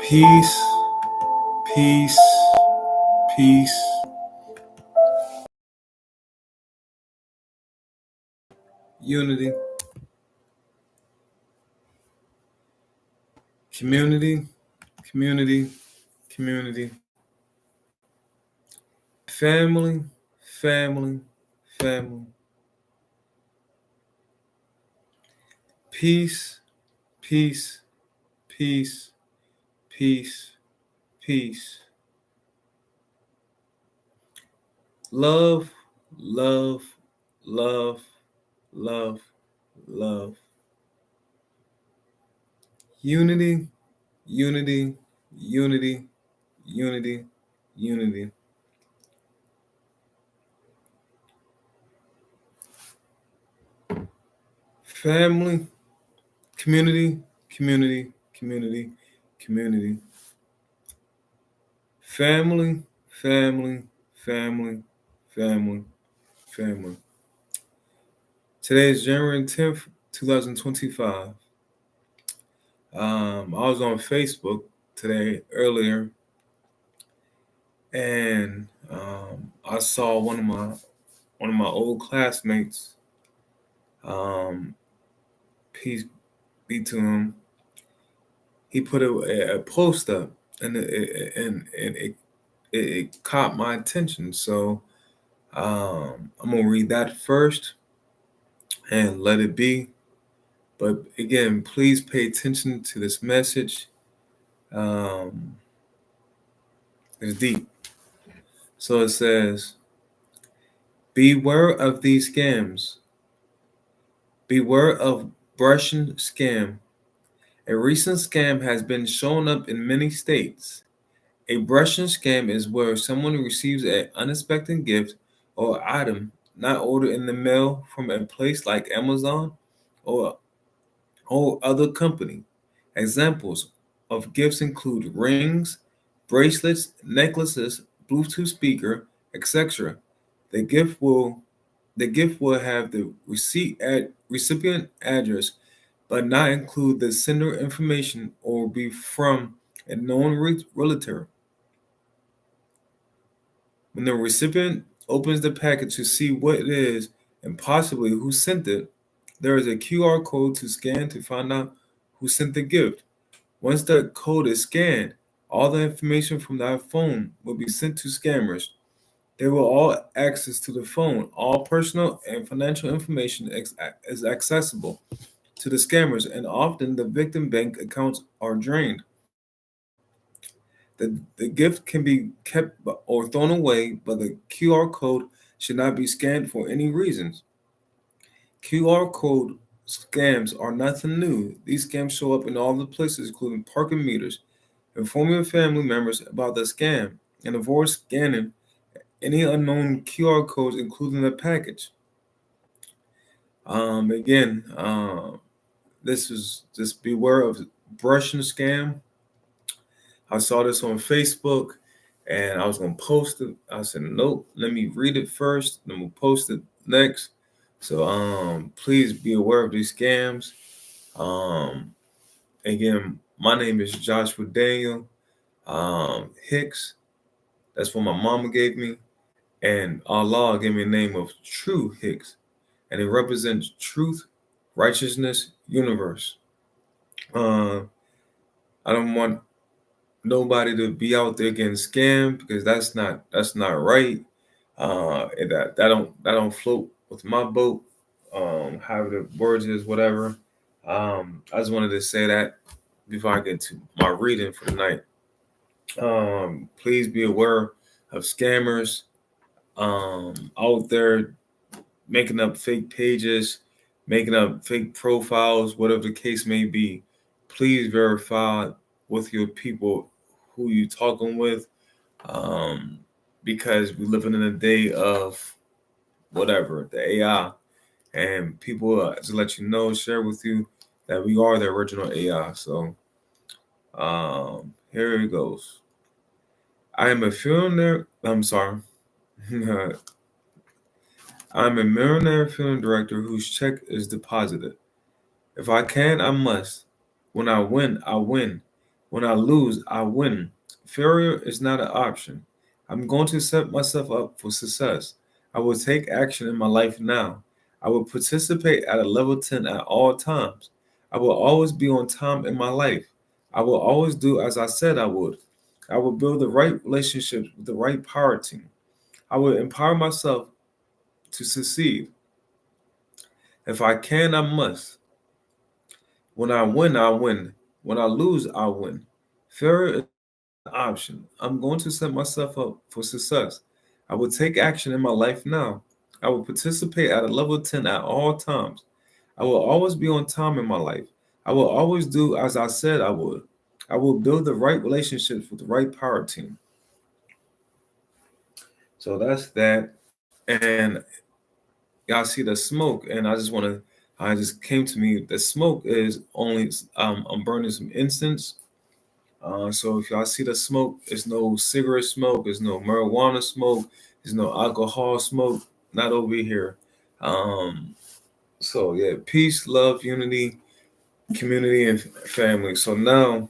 Peace, peace, peace. Unity, community, community, community. Family, family, family. Peace, peace, peace, peace, peace. Love, love, love, love, love. Unity, unity, unity, unity, unity. Family, community, community, community, community. Family, family, family, family, family. Today is January 10th, 2025. I was on Facebook today earlier, and I saw one of my old classmates. Peace be to him. He put a post up, and it caught my attention. So I'm gonna read that first and let it be. But again, please pay attention to this message. Um, it's deep. So it says, beware of these scams. Beware of brushing scam. A recent scam has been shown up in many states. A brushing scam is where someone receives an unexpected gift or item not ordered in the mail from a place like Amazon or other company. Examples of gifts include rings, bracelets, necklaces, Bluetooth speaker, etc. The gift will the gift will have the recipient address, but not include the sender information or be from a known relative. When the recipient opens the package to see what it is and possibly who sent it, there is a QR code to scan to find out who sent the gift. Once the code is scanned, all the information from that phone will be sent to scammers. They will all access to the phone. All personal and financial information is accessible to the scammers, and often the victim bank accounts are drained. The gift can be kept or thrown away, but the QR code should not be scanned for any reasons. QR code scams are nothing new. These scams show up in all the places, including parking meters. Inform your family members about the scam and avoid scanning any unknown QR codes, including the package. Again, this is just beware of brushing scam. I saw this on Facebook and I was gonna post it. I said, nope, let me read it first, then we'll post it next. So please be aware of these scams. Um Again, my name is Joshua Daniel Hicks. That's what my mama gave me. And Allah gave me a name of Tru Hicks. And it represents truth, righteousness, universe. Uh, I don't want nobody to be out there getting scammed because that's not right. And that don't float with my boat. However the words is whatever. I just wanted to say that before I get to my reading for the night. Please be aware of scammers out there making up fake pages, making up fake profiles, whatever the case may be. Please verify with your people who you talking with, um, because we're living in a day of whatever the AI, and people to let you know, share with you that we are the original AI. So here it goes. I am a millionaire. I'm sorry. I'm a millionaire film director whose check is deposited. If I can, I must. When I win, I win. When I lose, I win. Failure is not an option. I'm going to set myself up for success. I will take action in my life now. I will participate at a level 10 at all times. I will always be on time in my life. I will always do as I said I would. I will build the right relationships with the right power team. I will empower myself to succeed. If I can, I must. When I win, I win. When I lose, I win. Failure is an option. I'm going to set myself up for success. I will take action in my life now. I will participate at a level 10 at all times. I will always be on time in my life. I will always do as I said I would. I will build the right relationships with the right power team. So that's that. And y'all see the smoke, and I just came to me. The smoke is only, I'm burning some incense. So if y'all see the smoke, it's no cigarette smoke, it's no marijuana smoke, there's no alcohol smoke, not over here. Um, so yeah, peace, love, unity, community, and family. So now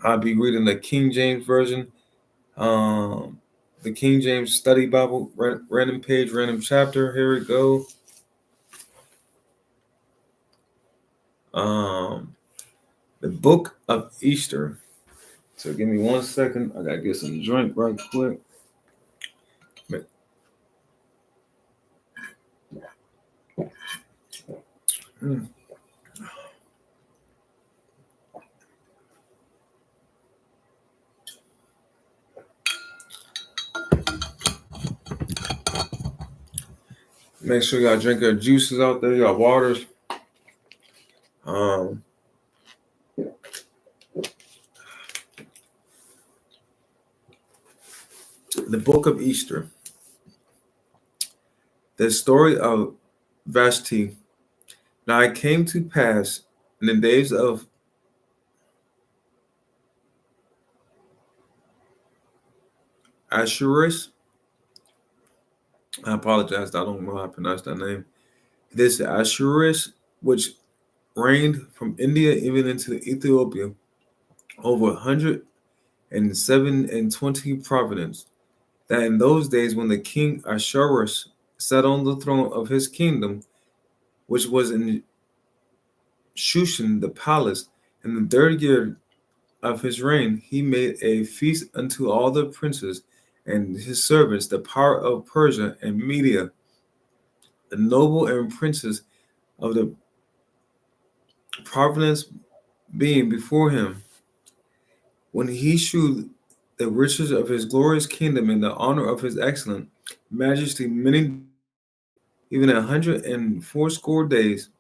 I'll be reading the King James version, um, the King James Study Bible, random page, random chapter. Here we go. Um, the Book of Easter. So give me 1 second. I gotta get some drink right quick. Mm. Make sure y'all drink your juices out there, y'all waters. Um, the Book of Easter. The story of Vashti. Now it came to pass in the days of Asherus. I apologize, I don't know how to pronounce that name. This Asherus, which reigned from India even into Ethiopia, over 107 and 20 provinces, that in those days when the king Asherus sat on the throne of his kingdom, which was in Shushan the palace, in the third year of his reign, he made a feast unto all the princes and his servants, the power of Persia and Media, the noble and princes of the province being before him. When he shewed the riches of his glorious kingdom and the honor of his excellent majesty many, even 100 and fourscore days.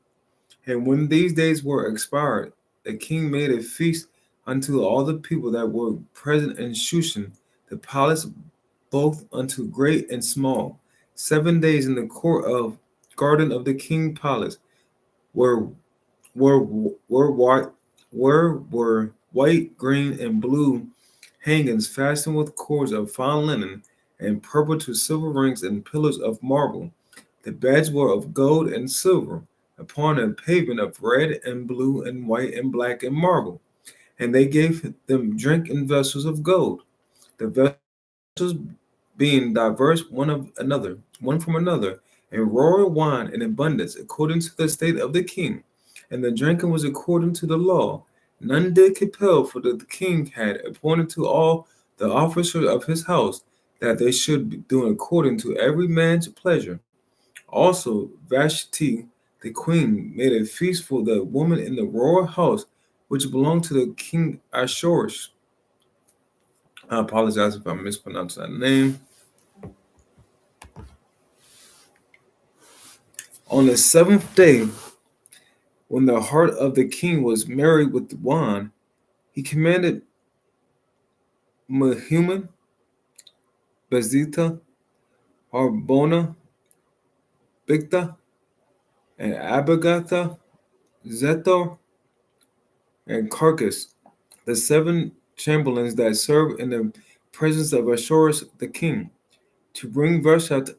And when these days were expired, the king made a feast unto all the people that were present in Shushan, the palace, both unto great and small. 7 days in the court of garden of the king palace were were were white were white, green, and blue hangings fastened with cords of fine linen, and purple to silver rings and pillars of marble. The beds were of gold and silver, upon a pavement of red and blue and white and black and marble. And they gave them drink in vessels of gold. The vessels being diverse one from another, and royal wine in abundance, according to the state of the king. And the drinking was according to the law. None did compel, for the king had appointed to all the officers of his house that they should be doing according to every man's pleasure. Also, Vashti, the queen, made a feast for the woman in the royal house, which belonged to the king Ashurish. I apologize if I mispronounced that name. On the seventh day, when the heart of the king was merry with wine, he commanded Mehuman, Bezita, Harbona, Bigtha, and Abagatha, Zethar, and Carcass, the seven chamberlains that served in the presence of Ashurus the king, to bring Vashita,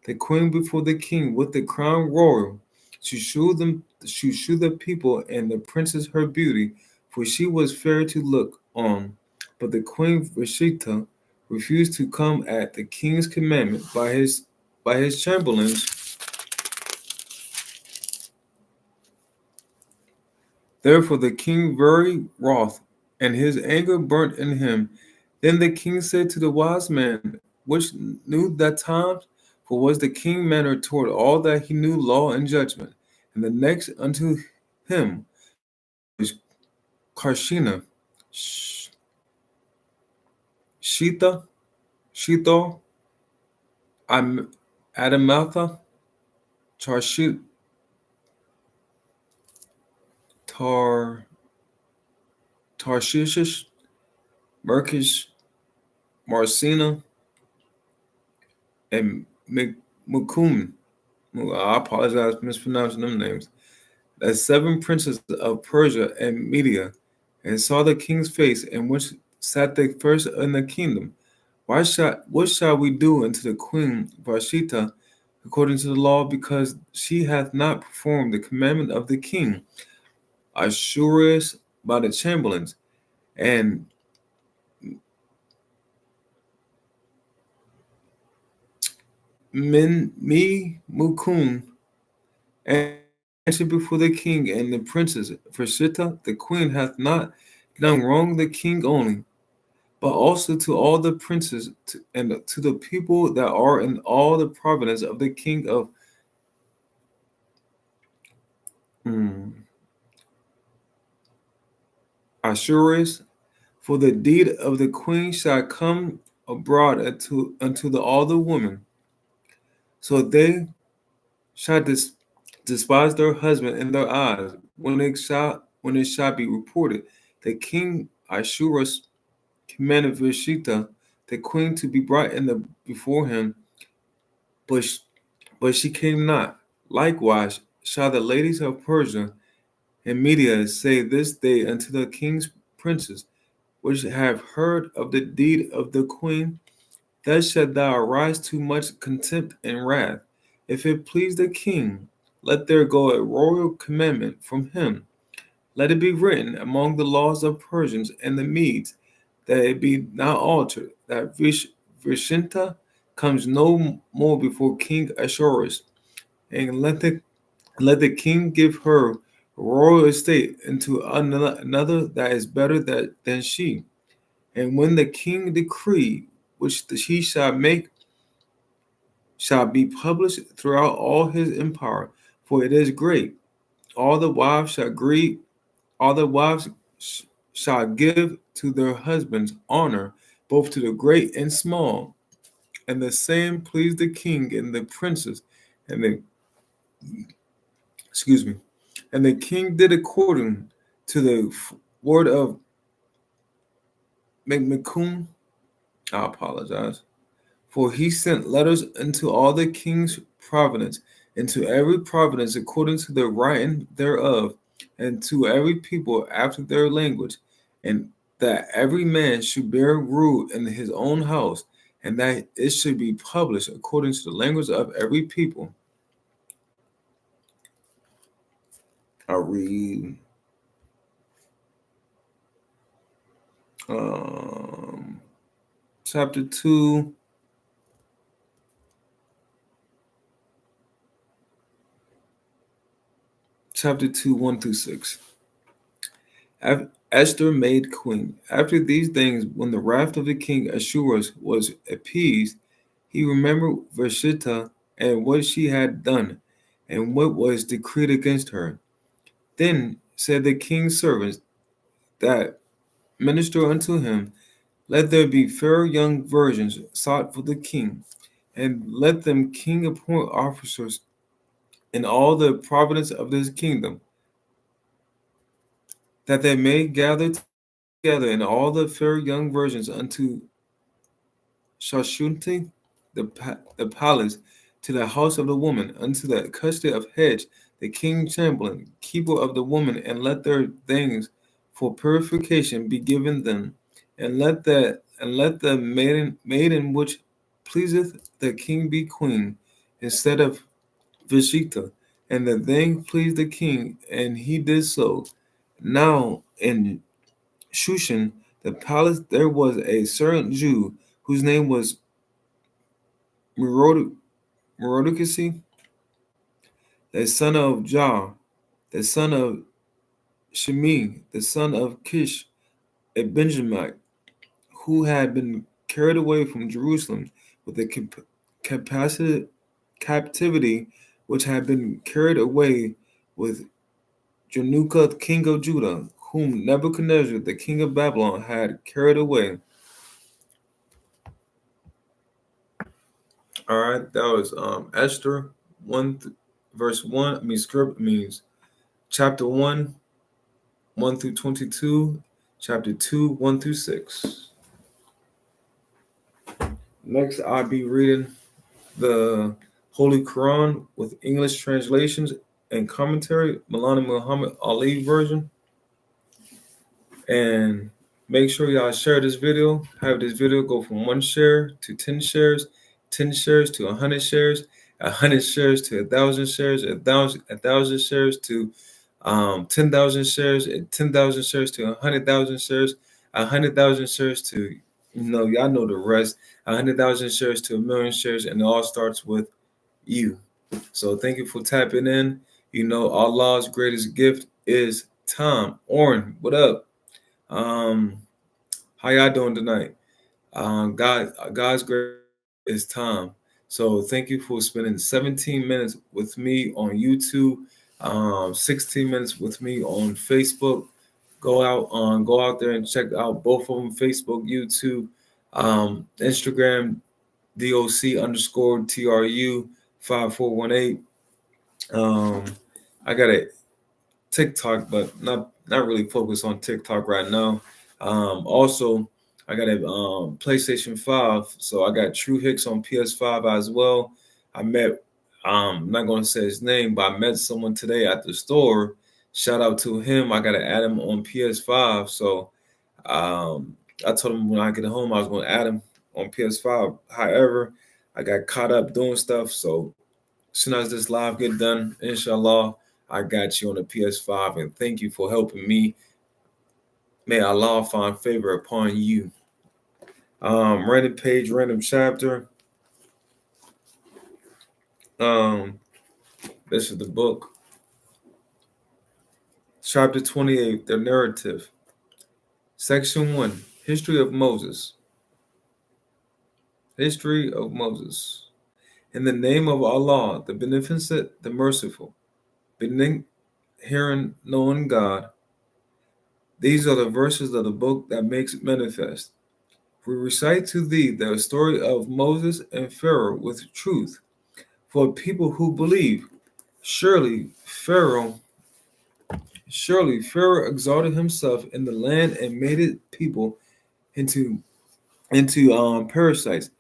the queen, before the king with the crown royal, to shew the people and the princess her beauty, for she was fair to look on. But the queen Vashita refused to come at the king's commandment by his chamberlains. Therefore the king very wroth, and his anger burnt in him. Then the king said to the wise man, which knew that times, for was the king mannered toward all that he knew law and judgment. And the next unto him was Karshina, Shita, Shito, Adamatha, Tarshit, Tar, Tarshish, Merkish, Marcina, and Mukum. I apologize for mispronouncing them names. As 7 princes of Persia and Media, and saw the king's face, and which sat they first in the kingdom. What shall we do unto the queen Vashita according to the law, because she hath not performed the commandment of the king, Ashurus by the chamberlains, and me Mukun, and answered before the king and the princes, Vashita the queen hath not done wrong the king only, but also to all the princes and to the people that are in all the province of the king of Ashurus. For the deed of the queen shall come abroad unto all the women, so they shall despise their husband in their eyes when it shall be reported. The king Ashurus commanded Vashita, the queen, to be brought in before him, but but she came not. Likewise shall the ladies of Persia and Media say this day unto the king's princes, which have heard of the deed of the queen, thus shalt thou arise too much contempt and wrath. If it please the king, let there go a royal commandment from him. Let it be written among the laws of Persians and the Medes, that it be not altered, that Vishinta comes no more before King Ashurus, and let the king give her royal estate into another that is better than she. And when the king decree which he shall make shall be published throughout all his empire, for it is great. All the wives shall agree, all the wives shall give to their husbands honor, both to the great and small. And the same pleased the king and the princes, and the excuse me, and the king did according to the word of Megmekun. I apologize. For he sent letters into all the king's province, into every province according to the writing thereof, and to every people after their language, and that every man should bear rule in his own house, and that it should be published according to the language of every people. I read um, chapter 2, chapter 2, 1 through 6. Esther made queen. After these things, when the wrath of the king Ashurus was appeased, he remembered Vashita and what she had done, and what was decreed against her. Then said the king's servants that minister unto him, let there be fair young virgins sought for the king, and let them king appoint officers in all the province of this kingdom, that they may gather together in all the fair young virgins unto Shashunti, the palace, to the house of the woman, unto the custody of Hedge, the king chamberlain, keeper of the woman, and let their things for purification be given them, and let the maiden which pleaseth the king be queen, instead of Vashita. And the thing pleased the king, and he did so. Now in Shushan, the palace, there was a certain Jew whose name was Merodicus, the son of Jah, the son of Shemi, the son of Kish, a Benjamite, who had been carried away from Jerusalem with the capacity, captivity which had been carried away with Januka, king of Judah, whom Nebuchadnezzar, the king of Babylon, had carried away. All right, that was Esther 1, verse 1. Script means chapter 1, 1 through 22, chapter 2, 1 through 6. Next, I'll be reading the Holy Quran with English translations and commentary, Maulana Muhammad Ali version. And make sure y'all share this video. Have this video go from 1 share to 10 shares, 10 shares to 100 shares, 100 shares to 1,000 shares, 1,000 shares to 10,000 shares, 10,000 shares to 100,000 shares, 100,000 shares to, y'all know the rest, 100,000 shares to 1,000,000 shares, and it all starts with you. So thank you for tapping in. Allah's greatest gift is time. Oren, what up? How y'all doing tonight? God's great is time. So thank you for spending 17 minutes with me on YouTube, 16 minutes with me on Facebook. Go out there and check out both of them: Facebook, YouTube, Instagram, DOC_TRU5418. I got a TikTok, but not really focused on TikTok right now. Also, I got a PlayStation 5, so I got Tru Hicks on PS5 as well. I met, I'm not going to say his name, but I met someone today at the store. Shout out to him. I got to add him on PS5. So I told him when I get home, I was going to add him on PS5. However, I got caught up doing stuff. So as soon as this live get done, inshallah, I got you on the PS5, and thank you for helping me. May Allah find favor upon you. Random page, random chapter. This is the book. Chapter 28, the narrative. Section 1, History of Moses. History of Moses. In the name of Allah, the Beneficent, the Merciful, hearing, knowing God. These are the verses of the book that makes it manifest. We recite to thee the story of Moses and Pharaoh with truth, for people who believe. Surely Pharaoh exalted himself in the land and made it people into parasites.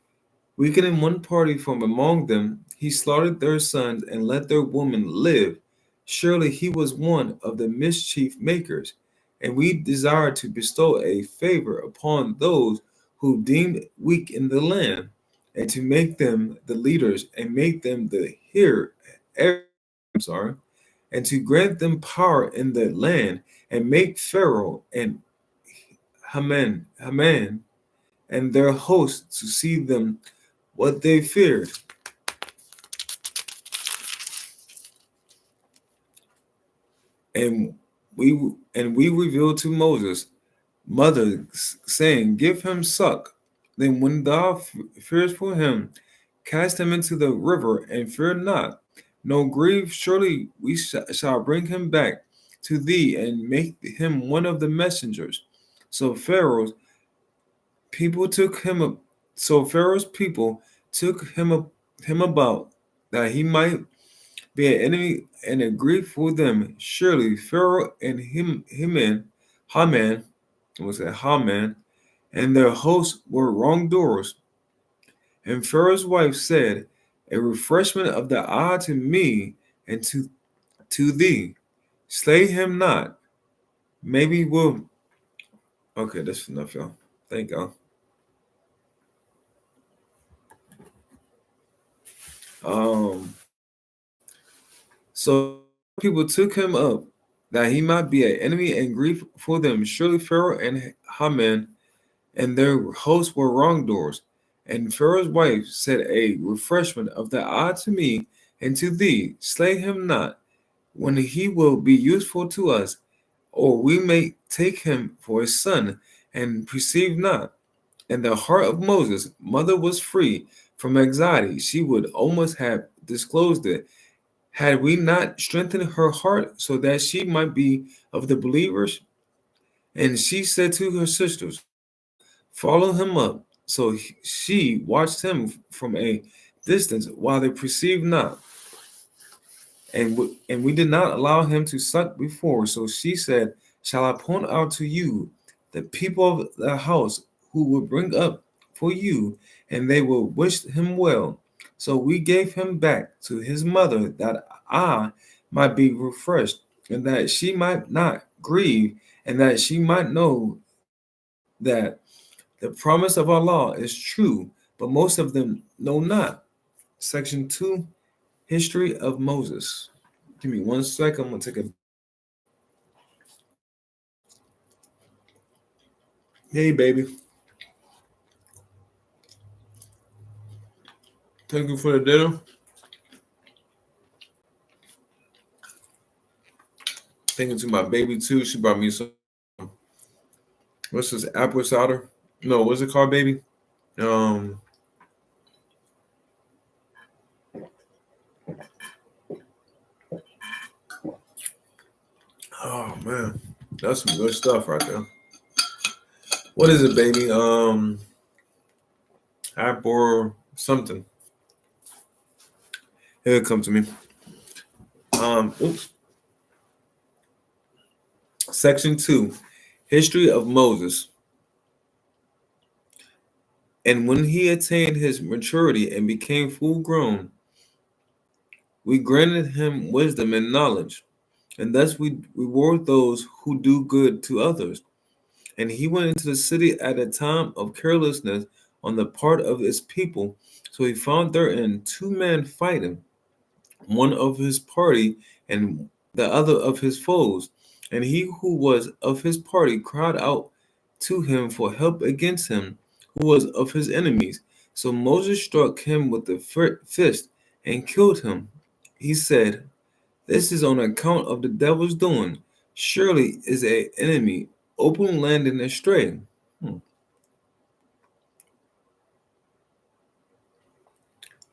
Weakening one party from among them, he slaughtered their sons and let their women live. Surely he was one of the mischief makers, and we desire to bestow a favor upon those who deemed weak in the land, and to make them the leaders and make them the and to grant them power in the land, and make Pharaoh and Haman and their hosts to see them what they feared. And we revealed to Moses, mother, saying, give him suck. Then when thou fearest for him, cast him into the river, and fear not. No grieve, surely we shall bring him back to thee, and make him one of the messengers. So Pharaoh's people took him up. So Pharaoh's people took him about, that he might be an enemy and a grief for them. Surely Pharaoh and Haman, and their hosts were wrongdoers. And Pharaoh's wife said, a refreshment of the eye to me and to thee. Slay him not. Maybe we'll. Okay, that's enough, y'all. Thank y'all. So people took him up, that he might be an enemy and grief for them. Surely Pharaoh and Haman and their hosts were wrongdoers. And Pharaoh's wife said, a refreshment of the eye to me and to thee, slay him not, when he will be useful to us, or we may take him for a son, and perceive not. And the heart of Moses' mother was free from anxiety. She would almost have disclosed it, had we not strengthened her heart so that she might be of the believers. And she said to her sisters, follow him up. So she watched him from a distance while they perceived not. And we did not allow him to suck before. So she said, shall I point out to you the people of the house who will bring up for you, and they will wish him well. So we gave him back to his mother, that I might be refreshed, and that she might not grieve, and that she might know that the promise of our law is true, but most of them know not. Section 2, History of Moses. Give me 1 second. I'm going to take a hey, baby. Thank you for the dinner. Thank you to my baby, too. She brought me some, what's this, apple cider? No, what's it called, baby? Um, oh, man. That's some good stuff right there. What is it, baby? Apple something. Here it come to me. Oops. Section 2, History of Moses. And when he attained his maturity and became full grown, we granted him wisdom and knowledge, and thus we reward those who do good to others. And he went into the city at a time of carelessness on the part of his people. So he found therein two men fighting, one of his party and the other of his foes. And he who was of his party cried out to him for help against him who was of his enemies. So Moses struck him with the fist and killed him. He said, this is on account of the devil's doing. Surely is an enemy, open land and astray.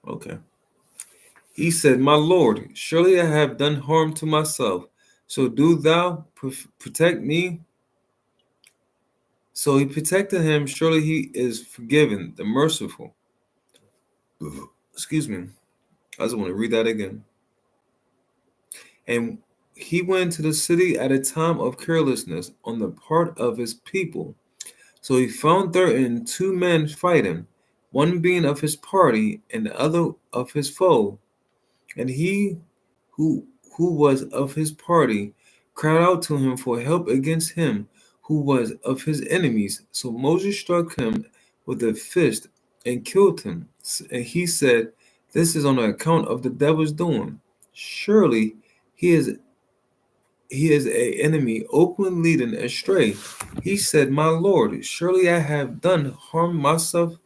Okay. He said, my Lord, surely I have done harm to myself. So do thou protect me. So he protected him. Surely he is forgiven, the merciful. Excuse me. I just want to read that again. And he went to the city at a time of carelessness on the part of his people. So he found therein two men fighting, one being of his party and the other of his foe. And he who was of his party cried out to him for help against him who was of his enemies. So Moses struck him with a fist and killed him. And he said, this is on account of the devil's doing. Surely he is a enemy openly leading astray. He said, my Lord, surely I have done harm myself,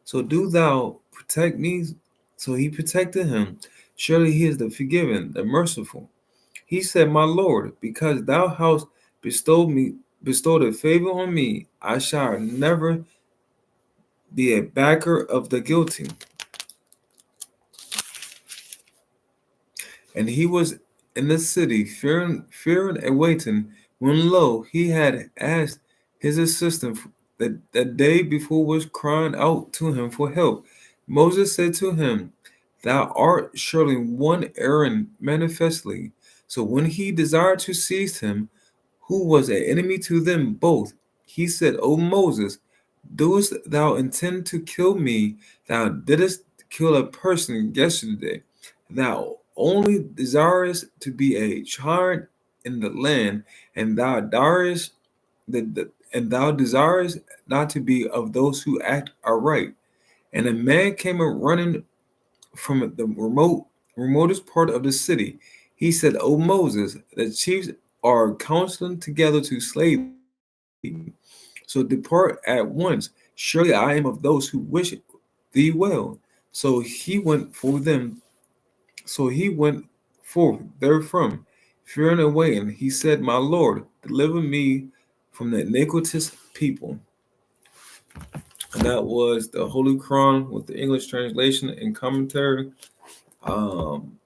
so do thou protect me. So he protected him. Surely he is the forgiven, the merciful. He said, my Lord, because thou hast bestowed a favor on me, I shall never be a backer of the guilty. And he was in the city, fearing and waiting, when lo, he had asked his assistant the day before was crying out to him for help. Moses said to him, thou art surely one Aaron manifestly. So when he desired to seize him, who was an enemy to them both, he said, O Moses, doest thou intend to kill me? Thou didst kill a person yesterday. Thou only desirest to be a child in the land, and thou desirest not to be of those who act aright. And a man came running from the remotest part of the city. He said, O Moses, the chief are counseling together to slay thee. So depart at once. Surely I am of those who wish thee well. So he went for them. So he went forth therefrom, fearing and waiting. He said, My Lord, deliver me from the iniquitous people. And that was the Holy Quran with the English translation and commentary, um,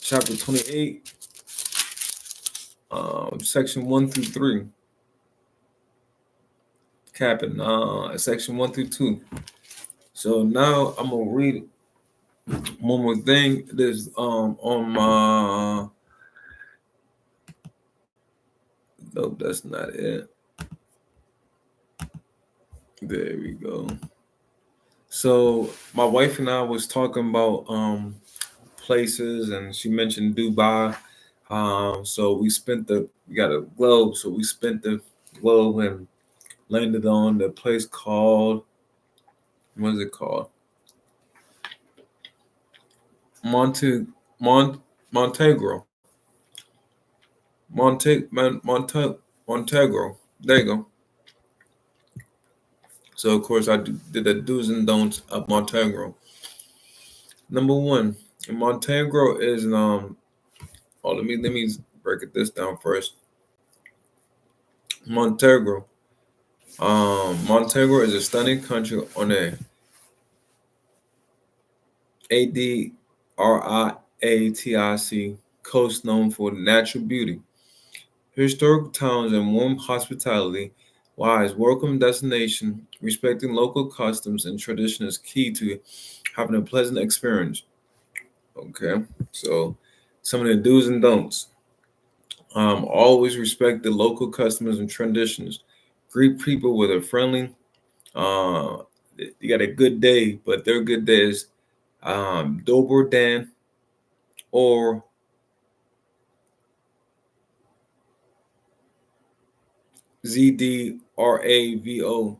chapter 28, section 1 through 3, capping section 1 through 2. So now I'm gonna read one more thing. This on my nope, that's not it. There we go. So my wife and I was talking about places, and she mentioned Dubai. So we got a globe, so we spent the globe and landed on the place called, what is it called? Monte Mont Montegro. Montegro. There you go. So of course did the do's and don'ts of Montegro. Number one, Montegro is let me break this down first. Montegro. Montegro is a stunning country on the Adriatic coast known for natural beauty, historical towns, and warm hospitality. Wise, welcome destination, respecting local customs and tradition is key to having a pleasant experience. Okay, so some of the do's and don'ts. Always respect the local customs and traditions. Greet people with a friendly. Uh, you got a good day, but their good day is Dober Dan or ZDRAVO,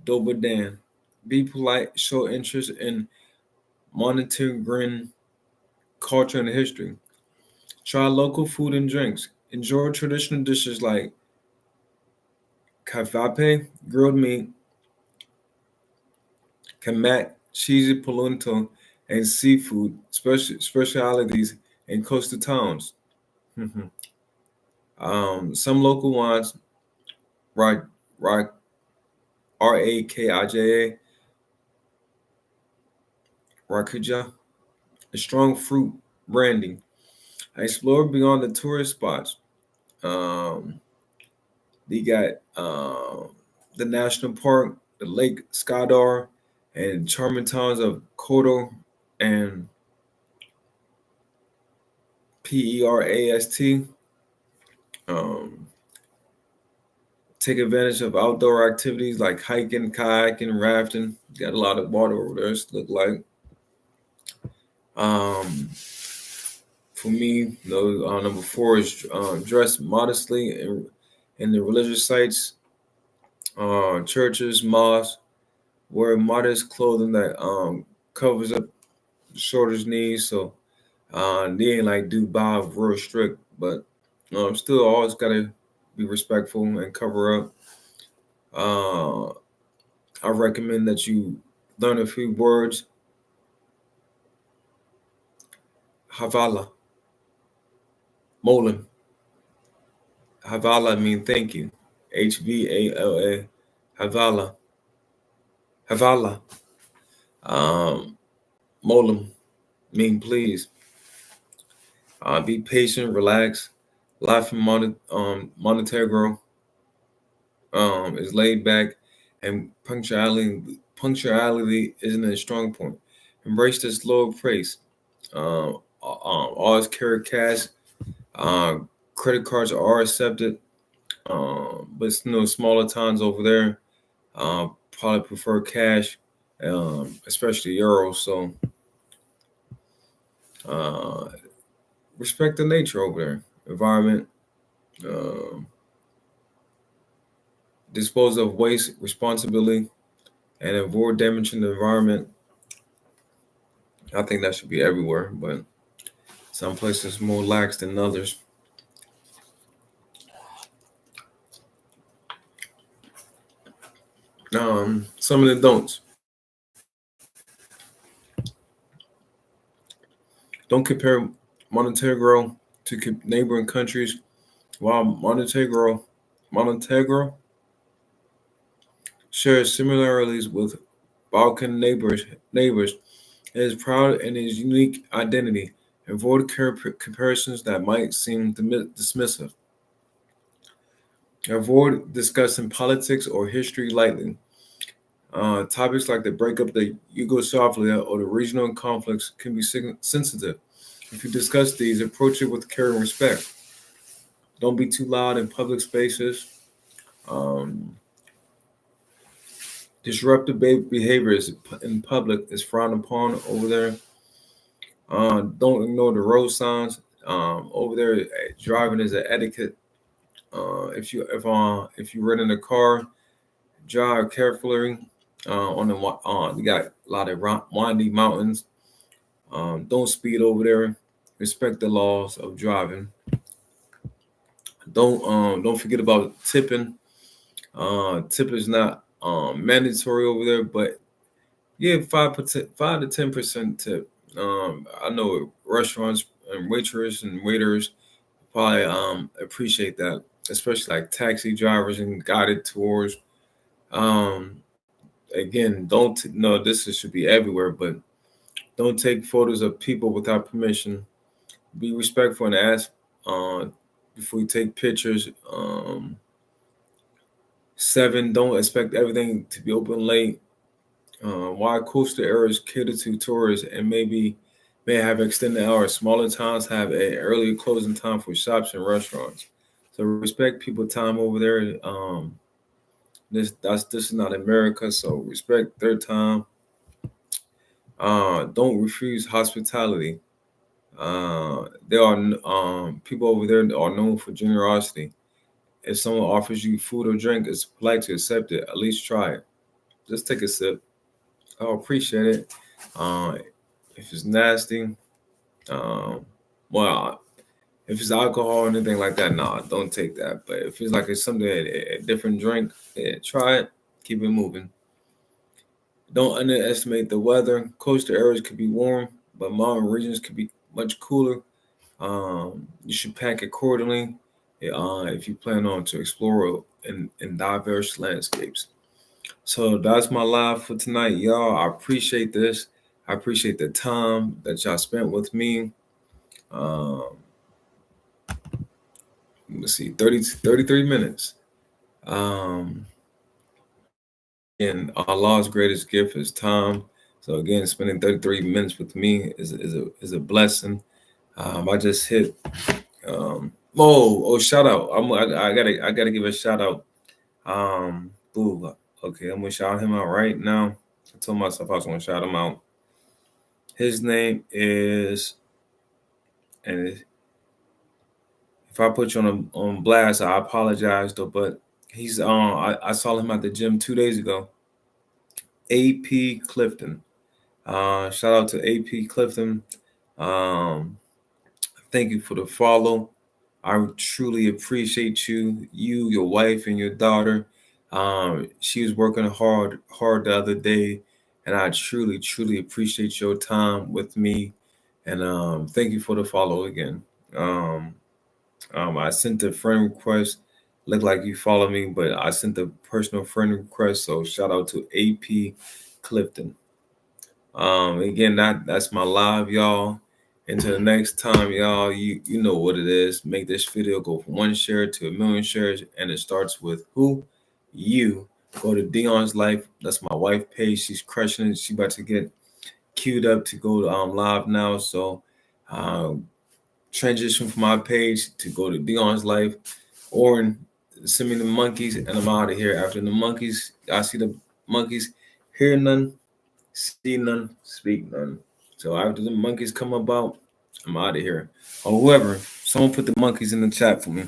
Dober Dan. Be polite, show interest in monitoring culture and history. Try local food and drinks. Enjoy traditional dishes like kavape, grilled meat, kamak, cheesy polenta, and seafood specialities in coastal towns. Some local wines, Ra- Ra- Rakija, Rakuja, a strong fruit brandy. Explore beyond the tourist spots. Um, they got the national park, the Lake Skadar, and charming towns of Kodo and Perast. Um, take advantage of outdoor activities like hiking, kayaking, rafting. Got a lot of water over there. It look like. Um, for me, number four is dress modestly in the religious sites, churches, mosques. Wear modest clothing that covers up the shoulders, knees. So they ain't like Dubai real strict, but still always gotta be respectful and cover up. Uh, I recommend that you learn a few words. Havala, Molim. Havala mean thank you. HVALA. Havala. Havala. Um, Molim mean please. Be patient, relax. Life in Montenegro is laid back, and punctuality isn't a strong point. Embrace the slow pace. Always carry cash. Uh, Credit cards are accepted, but smaller towns over there probably prefer cash, especially euros. So uh, respect the nature over there, environment. Um Dispose of waste responsibly and avoid damaging the environment. I think that should be everywhere, but some places more lax than others. Some of the don'ts. Don't compare Montenegro to neighboring countries. While Montenegro shares similarities with Balkan neighbors, it is proud in its unique identity. Avoid comparisons that might seem dismissive. Avoid discussing politics or history lightly. Topics like the breakup of the Yugoslavia or the regional conflicts can be sensitive. If you discuss these, approach it with care and respect. Don't be too loud in public spaces. Um, Disruptive behaviors in public is frowned upon over there. Don't ignore the road signs. Over there, driving is an etiquette. If you rent in a car, drive carefully. You got a lot of windy mountains. Don't speed over there. Respect the laws of driving. Don't forget about tipping. Tip is not mandatory over there, but yeah, 5 to 10% tip. I know restaurants and waitress and waiters probably appreciate that, especially like taxi drivers and guided tours. Um, Again, don't no, should be everywhere, but don't take photos of people without permission. Be respectful and ask uh, before you take pictures. 7, don't expect everything to be open late. While coastal areas cater to tourists and may have extended hours, smaller towns have an earlier closing time for shops and restaurants. So respect people time over there. This is not America, so respect their time. Don't refuse hospitality. There are people over there that are known for generosity. If someone offers you food or drink, it's polite to accept it. At least try it. Just take a sip. I'll appreciate it. Uh, if it's nasty, um, well, if it's alcohol or anything like that, nah, don't take that. But if it's like it's something a different drink, yeah, try it. Keep it moving. Don't underestimate the weather. Coastal areas could be warm, but mountain regions could be much cooler. You should pack accordingly if you plan on to explore in diverse landscapes. So that's my live for tonight, y'all. I appreciate this. I appreciate the time that y'all spent with me. Um, let's see, 33 minutes. Um, and Allah's greatest gift is time. So again, spending 33 minutes with me is a blessing. I just hit shout out. I gotta give a shout out. Boo. Okay, I'm gonna shout him out right now. I told myself I was gonna shout him out. His name is, and if I put you on blast, I apologize though. But he's I saw him at the gym 2 days ago. AP Clifton. Shout out to AP Clifton. Um, Thank you for the follow. I truly appreciate you, your wife, and your daughter. She was working hard the other day, and I truly appreciate your time with me. And thank you for the follow again. Um, I sent a friend request. Looked like you follow me, but I sent a personal friend request. So shout out to AP Clifton. Again, that's my live, y'all. Until the next time, y'all, you know what it is. Make this video go from 1 share to 1 million shares, and it starts with who? You. Go to Dion's Life. That's my wife page. She's crushing it. She about to get queued up to go to live now. So um, transition from my page to go to Dion's Life, or send me the monkeys, and I'm out of here. After the monkeys, I see the monkeys, hear none, see none, speak none. So after the monkeys come about, I'm out of here. Or whoever, someone put the monkeys in the chat for me.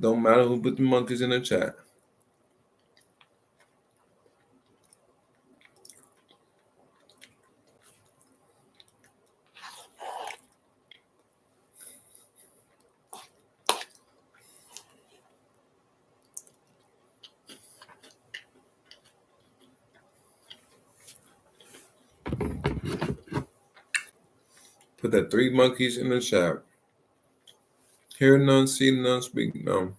Don't matter who put the monkeys in the chat. Put that 3 monkeys in the chat. Hear none, see none, speak none.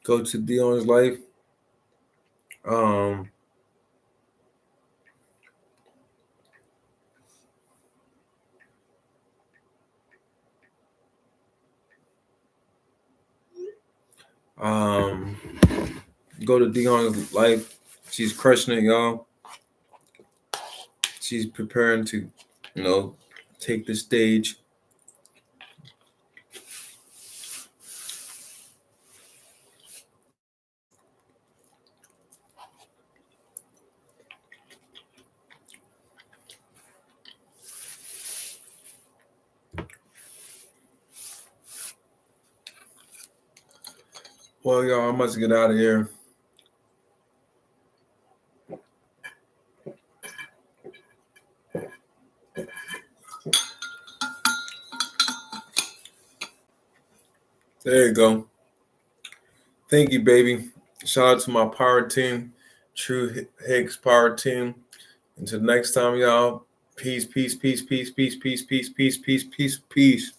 Go to Dion's life. Go to Dion's life. She's crushing it, y'all. She's preparing to, take the stage. Well, y'all, I must get out of here. There you go. Thank you, baby. Shout out to my power team, Tru Hicks power team. Until next time, y'all. Peace, peace, peace, peace, peace, peace, peace, peace, peace, peace, peace.